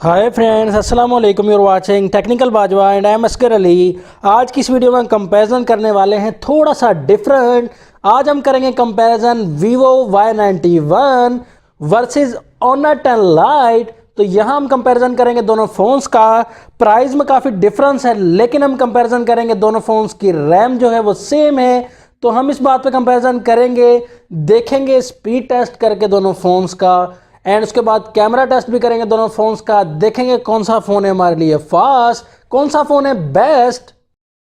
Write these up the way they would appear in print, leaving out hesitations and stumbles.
Hi friends, अस्सलाम वालेकुम। Your watching technical Bajwa and I am Oscar Ali. आज की इस वीडियो में हम कंपैरिजन करने वाले हैं थोड़ा सा डिफरेंट। आज हम करेंगे comparison Vivo Y91 versus Honor 10 Lite। तो यहाँ हम कंपैरिजन करेंगे दोनों फ़ोन्स का। प्राइस में काफ़ी डिफरेंस है, लेकिन हम कंपैरिजन करेंगे दोनों फ़ोन्स की रैम जो है वो सेम है। तो हम इस बात पे कंपैरिजन करेंगे, देखेंगे स्पीड टेस्ट करके दोनों फ़ोन्स का, एंड उसके बाद कैमरा टेस्ट भी करेंगे दोनों फोन्स का। देखेंगे कौन सा फ़ोन है हमारे लिए फास्ट, कौन सा फ़ोन है बेस्ट।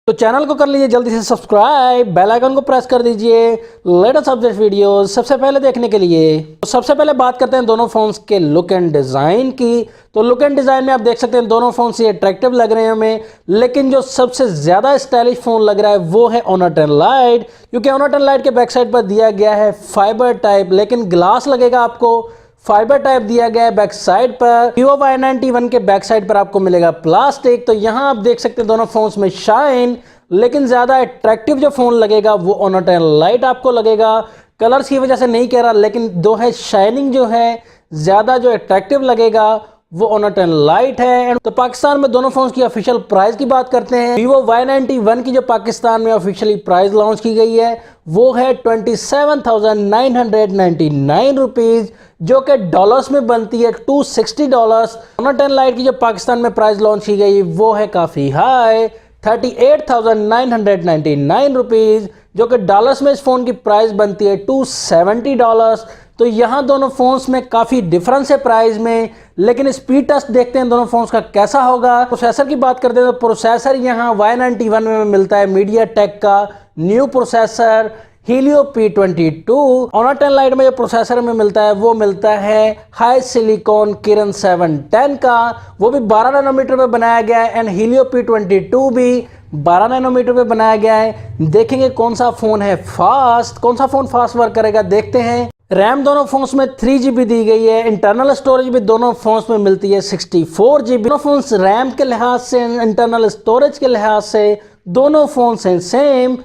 तो चैनल को कर लीजिए जल्दी से सब्सक्राइब, बेल आइकन को प्रेस कर दीजिए लेटेस्ट अपडेट वीडियोस सबसे पहले देखने के लिए। तो सबसे पहले बात करते हैं दोनों फोन्स के लुक एंड डिज़ाइन की। तो लुक एंड डिज़ाइन में आप देख सकते हैं दोनों फोन्स ये अट्रैक्टिव लग रहे हैं हमें, लेकिन जो सबसे ज़्यादा स्टाइलिश फ़ोन लग रहा है वो है Honor 10 Lite, क्योंकि Honor 10 Lite के बैक साइड पर दिया गया है फाइबर टाइप, लेकिन ग्लास लगेगा आपको। फाइबर टाइप दिया गया है बैक साइड पर। Vivo Y91 के बैक साइड पर आपको मिलेगा प्लास्टिक। तो यहाँ आप देख सकते हैं दोनों फोन्स में शाइन, लेकिन ज्यादा अट्रैक्टिव जो फोन लगेगा वो Honor 10 Lite आपको लगेगा। कलर्स की वजह से नहीं कह रहा, लेकिन दो है शाइनिंग जो है ज्यादा जो अट्रैक्टिव लगेगा वो Honor 10 Lite है। तो पाकिस्तान में दोनों फोन्स की ऑफिशियल प्राइस की बात करते हैं। Vivo Y91 की जो पाकिस्तान में ऑफिशियली प्राइस लॉन्च की गई है वो है 27,999 रुपीज, जो कि डॉलर्स में बनती है $260। Honor 10 Lite की जो पाकिस्तान में प्राइस लॉन्च की गई वो है काफ़ी हाई, 38,999 रुपीज़, जो कि डॉलर्स में इस फ़ोन की प्राइस बनती है $270। तो यहाँ दोनों फ़ोन्स में काफ़ी डिफरेंस है प्राइस में, लेकिन स्पीड टेस्ट देखते हैं दोनों फ़ोन्स का कैसा होगा। प्रोसेसर की बात करते हैं तो प्रोसेसर यहाँ Y91 में मिलता है MediaTek का new processor Helio P22। Honor 10 Lite में जो प्रोसेसर में मिलता है वो मिलता है हाई सिलिकॉन Kirin 710 का, वो भी 12 नैनोमीटर में बनाया गया है, एंड Helio P22 भी 12 नैनोमीटर में बनाया गया है। देखेंगे कौन सा फ़ोन है फास्ट, कौन सा फ़ोन फास्ट वर्क करेगा, देखते हैं। रैम दोनों फोन्स में 3GB दी गई है। इंटरनल स्टोरेज भी दोनों फोन्स में मिलती है 64GB। दोनों फोन्स रैम के लिहाज से, इंटरनल स्टोरेज के लिहाज से दोनों फोन्स हैं सेम।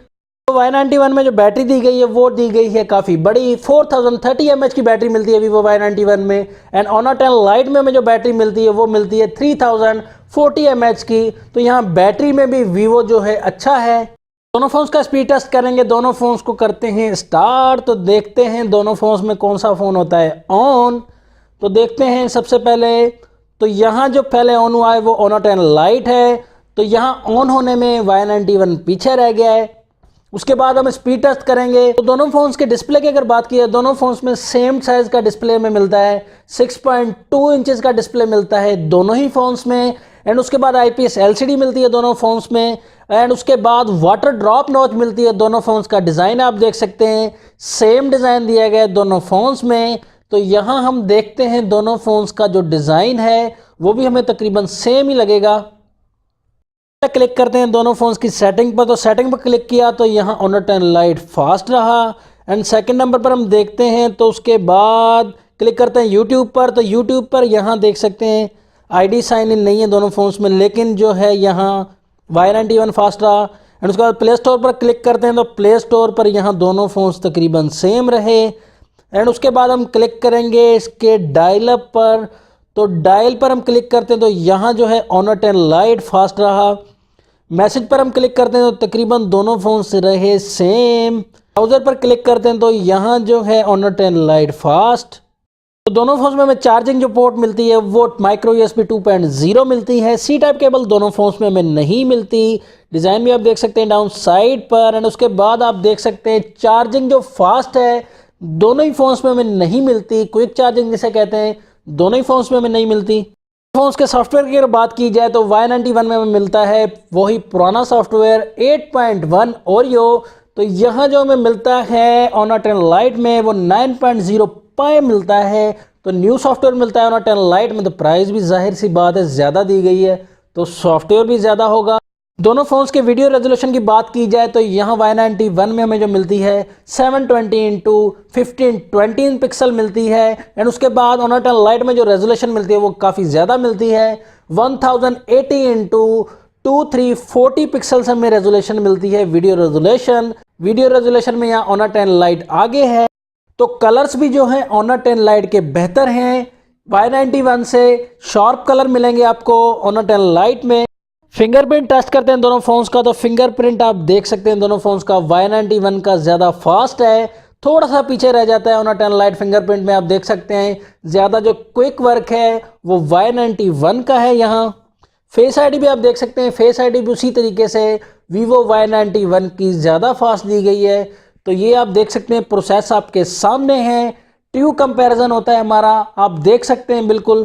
तो Y91 में जो बैटरी दी गई है वो दी गई है काफ़ी बड़ी, 4030 mAh की बैटरी मिलती है Vivo Y91 में। एंड Honor 10 Lite में हमें जो बैटरी मिलती है वो मिलती है 3040 mAh की। तो यहाँ बैटरी में भी Vivo जो है अच्छा है। दोनों फोन्स का स्पीड टेस्ट करेंगे, दोनों फोन्स को करते हैं स्टार्ट। तो देखते हैं दोनों फोन्स में कौन सा फ़ोन होता है ऑन। तो देखते हैं सबसे पहले, तो यहाँ जो पहले ऑन हुआ है वो Honor 10 Lite है। तो यहाँ ऑन होने में Y91 पीछे रह गया है। उसके बाद हम स्पीड टेस्ट करेंगे। तो दोनों फोन्स के डिस्प्ले की अगर बात की है, दोनों फोन्स में सेम साइज का डिस्प्ले में मिलता है, 6.2 इंचेस का डिस्प्ले मिलता है दोनों ही फोन्स में। एंड उसके बाद IPS LCD मिलती है दोनों फोन्स में। एंड उसके बाद वाटर ड्रॉप नॉच मिलती है दोनों फोन्स का। डिज़ाइन आप देख सकते हैं सेम डिज़ाइन दिया गया है दोनों फोन्स में। तो यहाँ हम देखते हैं दोनों फोन्स का जो डिज़ाइन है वो भी हमें तकरीबन सेम ही लगेगा। क्लिक करते हैं दोनों फोन्स की सेटिंग पर। तो सेटिंग पर क्लिक किया तो यहाँ Honor 10 Lite फास्ट रहा। एंड सेकंड नंबर पर हम देखते हैं, तो उसके बाद क्लिक करते हैं यूट्यूब पर। तो यूट्यूब पर यहाँ देख सकते हैं ID साइन इन नहीं है दोनों फोन्स में, लेकिन जो है यहाँ Y91 फास्ट रहा। एंड उसके बाद प्ले स्टोर पर क्लिक करते हैं तो प्ले स्टोर पर यहाँ दोनों फोन्स तकरीबन सेम रहे। एंड उसके बाद हम क्लिक करेंगे इसके डायल अप पर। तो डायल पर हम क्लिक करते हैं तो यहाँ जो है Honor 10 Lite फास्ट रहा। मैसेज पर हम क्लिक करते हैं तो तकरीबन दोनों फोन से रहे सेम। ब्राउज़र पर क्लिक करते हैं तो यहाँ जो है Honor 10 Lite फास्ट। तो दोनों फोन्स में हमें चार्जिंग जो पोर्ट मिलती है वो माइक्रो USB 2.0 मिलती है। C टाइप केबल दोनों फोन्स में हमें नहीं मिलती। डिज़ाइन भी आप देख सकते हैं डाउन साइड पर। एंड उसके बाद आप देख सकते हैं चार्जिंग जो फास्ट है दोनों ही फोन्स में हमें नहीं मिलती। क्विक चार्जिंग जिसे कहते हैं दोनों ही फोन्स में हमें नहीं मिलती। फोन्स के सॉफ्टवेयर की अगर बात की जाए तो Y91 में हमें मिलता है वही पुराना सॉफ्टवेयर 8.1 ओरियो। तो यहाँ जो हमें मिलता है Honor 10 Lite में वो 9.0 पाई मिलता है। तो न्यू सॉफ्टवेयर मिलता है Honor 10 Lite में। तो प्राइस भी जाहिर सी बात है ज़्यादा दी गई है, तो सॉफ्टवेयर भी ज़्यादा होगा। दोनों फोन्स के वीडियो रेजोल्यूशन की बात की जाए तो यहाँ Y91 में हमें जो मिलती है 720x1520 पिक्सल मिलती है। एंड उसके बाद Honor 10 Lite में जो रेजोल्यूशन मिलती है वो काफ़ी ज़्यादा मिलती है, 1080x2340 पिक्सल से हमें रेजोल्यूशन मिलती है वीडियो रेजोल्यूशन। वीडियो रेजोल्यूशन में यहाँ Honor 10 Lite आगे है। तो कलर्स भी जो हैं Honor 10 Lite के बेहतर हैं, Y91 से शार्प कलर मिलेंगे आपको ऑनर 10 लाइट में। फिंगरप्रिंट टेस्ट करते हैं दोनों फोन्स का, तो फिंगरप्रिंट आप देख सकते हैं दोनों फोन्स का Y91 का ज़्यादा फास्ट है, थोड़ा सा पीछे रह जाता है ऑनर 10 लाइट फिंगरप्रिंट में। आप देख सकते हैं ज़्यादा जो क्विक वर्क है वो Y91 का है। यहाँ फेस आईडी भी आप देख सकते हैं, फेस आईडी भी उसी तरीके से वीवो Y91 की ज़्यादा फास्ट दी गई है। तो ये आप देख सकते हैं, प्रोसेस आपके सामने है, ट्रू कंपैरिजन होता है हमारा, आप देख सकते हैं बिल्कुल।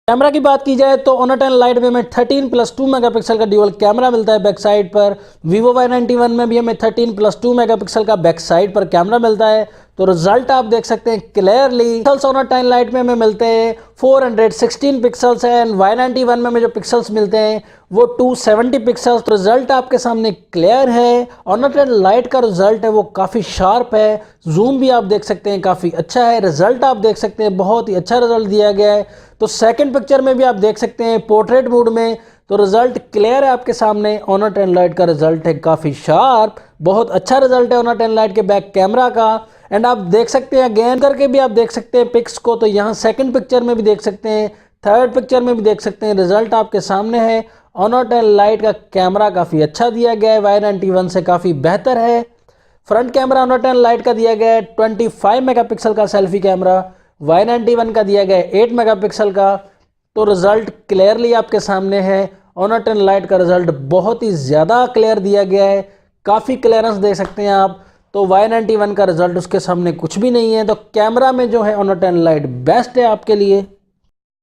कैमरा की बात की जाए तो ऑनर 10 लाइट में हमें 13+2 मेगापिक्सल का ड्यूअल कैमरा मिलता है बैक साइड पर। वीवो Y91 में भी हमें 13+2 मेगापिक्सल का बैक साइड पर कैमरा मिलता है। तो रिजल्ट आप देख सकते हैं क्लियरली। पिक्सल्स ऑनर 10 लाइट में हमें मिलते हैं 416 पिक्सल्स है, एंड Y91 में हमें जो पिक्सल्स मिलते हैं वो 270 पिक्सल्स। तो रिजल्ट आपके सामने क्लियर है। ऑनर 10 लाइट का रिजल्ट है वो काफ़ी शार्प है, जूम भी आप देख सकते हैं काफ़ी अच्छा है, रिजल्ट आप देख सकते हैं बहुत ही अच्छा रिजल्ट दिया गया है। तो सेकंड पिक्चर में भी आप देख सकते हैं पोर्ट्रेट मोड में, तो रिजल्ट क्लियर है आपके सामने। ऑनर 10 लाइट का रिजल्ट है काफ़ी शार्प, बहुत अच्छा रिजल्ट है ऑनर 10 लाइट के बैक कैमरा का। एंड आप देख सकते हैं अगेन करके भी आप देख सकते हैं पिक्स को, तो यहाँ सेकंड पिक्चर में भी देख सकते हैं, थर्ड पिक्चर में भी देख सकते हैं, रिजल्ट आपके सामने है। ऑनर 10 लाइट का कैमरा काफ़ी अच्छा दिया गया है, Y91 से काफ़ी बेहतर है। फ्रंट कैमरा ऑनर 10 लाइट का दिया गया है 25 मेगापिक्सल का सेल्फी कैमरा, Y91 का दिया गया है 8 मेगापिक्सल का। तो रिजल्ट क्लियरली आपके सामने है। ऑनर 10 लाइट का रिजल्ट बहुत ही ज़्यादा क्लियर दिया गया है, काफ़ी क्लियरेंस दे सकते हैं आप। तो Y91 का रिजल्ट उसके सामने कुछ भी नहीं है। तो कैमरा में जो है ऑनर 10 लाइट बेस्ट है आपके लिए।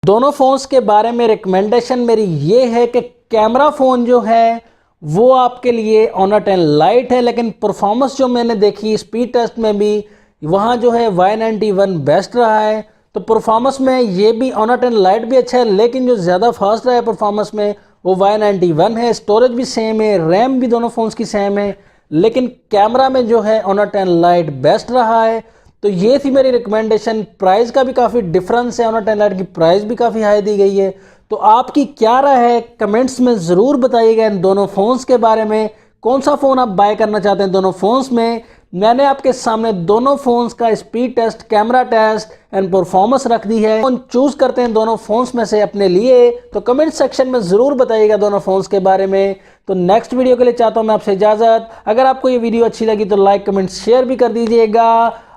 दोनों फ़ोन्स के बारे में रिकमेंडेशन मेरी ये है कि कैमरा फ़ोन जो है वो आपके लिए ऑनर 10 लाइट है, लेकिन परफॉर्मेंस जो मैंने देखी स्पीड टेस्ट में भी वहाँ जो है Y91 बेस्ट रहा है। तो परफॉर्मेंस में ये भी ऑनर 10 लाइट भी अच्छा है, लेकिन जो ज़्यादा फास्ट रहा है परफॉर्मेंस में वो Y91 है। स्टोरेज भी सेम है, रैम भी दोनों फ़ोन्स की सेम है, लेकिन कैमरा में जो है ऑनर 10 लाइट बेस्ट रहा है। तो ये थी मेरी रिकमेंडेशन। प्राइस का भी काफ़ी डिफरेंस है, ऑनर 10 लाइट की प्राइस भी काफ़ी हाई दी गई है। तो आपकी क्या राय है कमेंट्स में ज़रूर बताइएगा इन दोनों फ़ोन्स के बारे में, कौन सा फ़ोन आप बाय करना चाहते हैं दोनों फ़ोन्स में। मैंने आपके सामने दोनों फ़ोन्स का speed test, camera test and performance रख दी है। कौन चूज़ करते हैं दोनों फ़ोन्स में से अपने लिए, तो कमेंट सेक्शन में ज़रूर बताइएगा दोनों फ़ोन्स के बारे में। तो नेक्स्ट वीडियो के लिए चाहता हूँ मैं आपसे इजाज़त। अगर आपको ये वीडियो अच्छी लगी तो लाइक कमेंट शेयर भी कर दीजिएगा।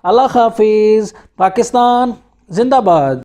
अल्लाह हाफिज़। पाकिस्तान जिंदाबाद।